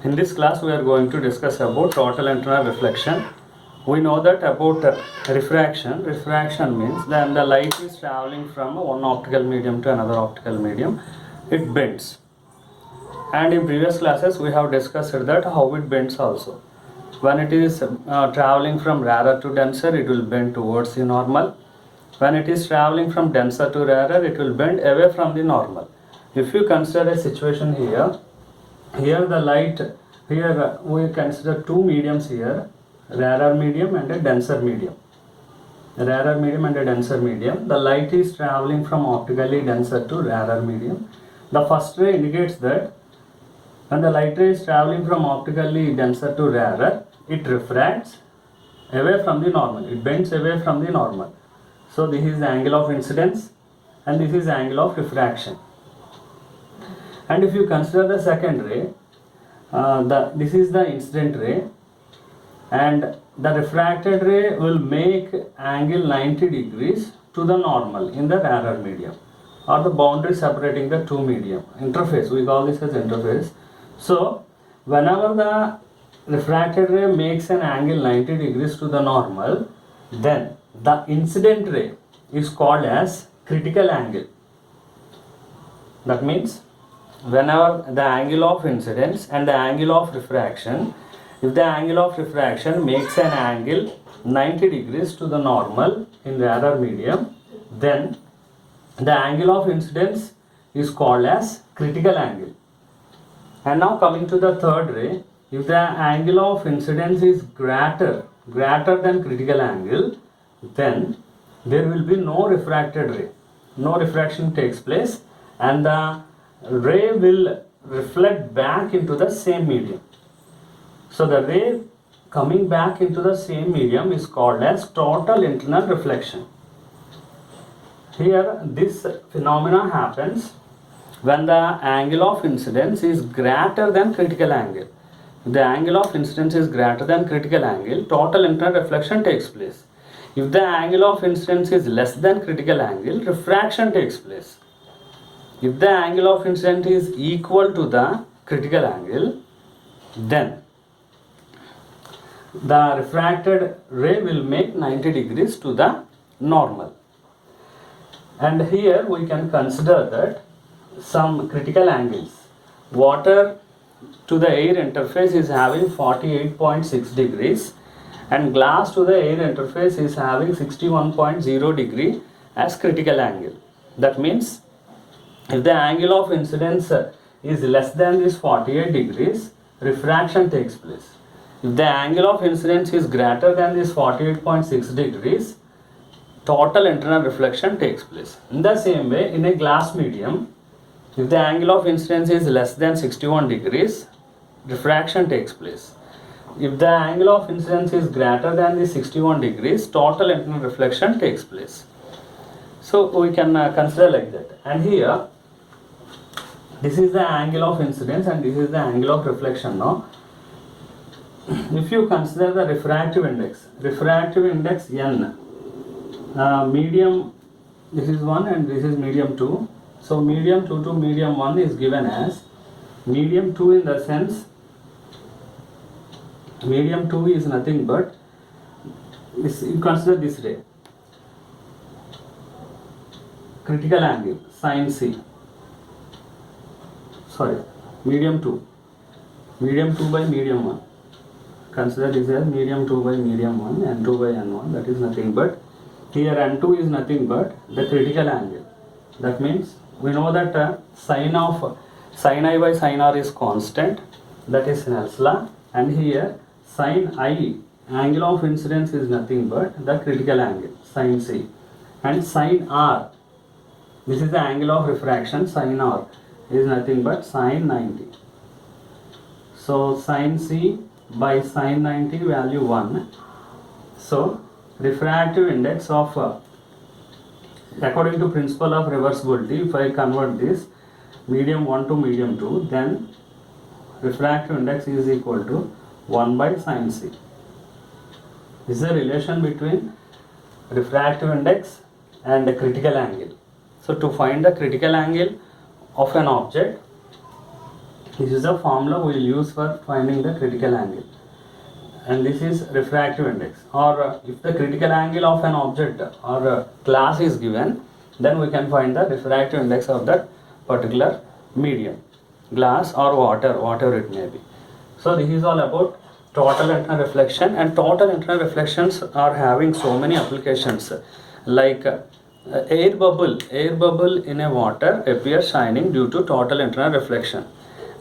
In this class we are going to discuss about total internal reflection. We know that about refraction. Refraction means that the light is traveling from one optical medium to another optical medium. It bends. And in previous classes we have discussed that how it bends also. When it is traveling from rarer to denser, it will bend towards the normal. When it is traveling from denser to rarer, it will bend away from the normal. If you consider a situation here the light, here we consider two mediums here, rarer medium and a denser medium. Rarer medium and a denser medium. The light is traveling from optically denser to rarer medium. The first ray indicates that when the light ray is traveling from optically denser to rarer, it refracts away from the normal. It bends away from the normal. So this is the angle of incidence and this is the angle of refraction. And if you consider the second ray, this is the incident ray, and the refracted ray will make angle 90 degrees to the normal in the rarer medium, or the boundary separating the two medium. Interface, we call this as interface. So whenever the refracted ray makes an angle 90 degrees to the normal, then the incident ray is called as critical angle. That means whenever the angle of incidence and the angle of refraction, if the angle of refraction makes an angle 90 degrees to the normal in rarer medium, then the angle of incidence is called as critical angle. And now coming to the third ray, if the angle of incidence is greater than critical angle, then there will be no refracted ray. No refraction takes place and the ray will reflect back into the same medium. So the ray coming back into the same medium is called as total internal reflection. Here this phenomena happens when the angle of incidence is greater than critical angle. If the angle of incidence is greater than critical angle, total internal reflection takes place. If the angle of incidence is less than critical angle, refraction takes place. If the angle of incidence is equal to the critical angle, then the refracted ray will make 90 degrees to the normal. And here we can consider that some critical angles. Water to the air interface is having 48.6 degrees and glass to the air interface is having 61.0 degree as critical angle. That means if the angle of incidence is less than this 48 degrees, refraction takes place. If the angle of incidence is greater than this 48.6 degrees, total internal reflection takes place. In the same way, in a glass medium, if the angle of incidence is less than 61 degrees, refraction takes place. If the angle of incidence is greater than the 61 degrees, total internal reflection takes place. So we can consider like that. And here, this is the angle of incidence and this is the angle of reflection now. If you consider the refractive index n, medium, this is 1 and this is medium 2. So medium 2 to medium 1 is given as medium 2 in the sense, medium 2 is nothing but, you consider this ray, critical angle, sin C. Sorry, medium 2 by medium 1. Consider this as medium 2 by medium 1 and 2 by n1. That is nothing but, here n2 is nothing but the critical angle. That means we know that sin I by sin R is constant. That is Snell's law. And here sin I, angle of incidence, is nothing but the critical angle, sin C. And sin R, this is the angle of refraction, sin R is nothing but sin 90. So sin C by sin 90 value 1. So refractive index of, according to principle of reversibility, if I convert this medium 1 to medium 2, then refractive index is equal to 1 by sin C. This is a relation between refractive index and the critical angle. So to find the critical angle of an object, This is the formula we will use for finding the critical angle. And this is refractive index. Or if the critical angle of an object or glass is given, then we can find the refractive index of that particular medium, glass or water, whatever it may be. So this is all about total internal reflection, and total internal reflections are having so many applications, like air bubble in a water appears shining due to total internal reflection.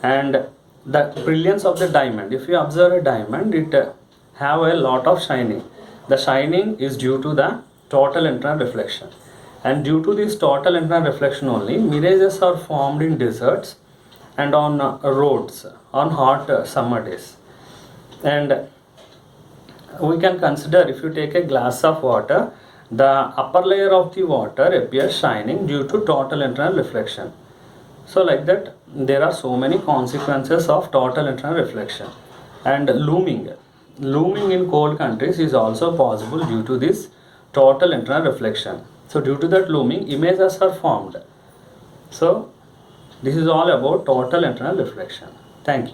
And the brilliance of the diamond, if you observe a diamond, it have a lot of shining. The shining is due to the total internal reflection, and due to this total internal reflection only, mirages are formed in deserts and on roads on hot summer days. And we can consider, if you take a glass of water, the upper layer of the water appears shining due to total internal reflection. So like that, there are so many consequences of total internal reflection. And looming in cold countries is also possible due to this total internal reflection. So due to that looming, images are formed. So this is all about total internal reflection. Thank you.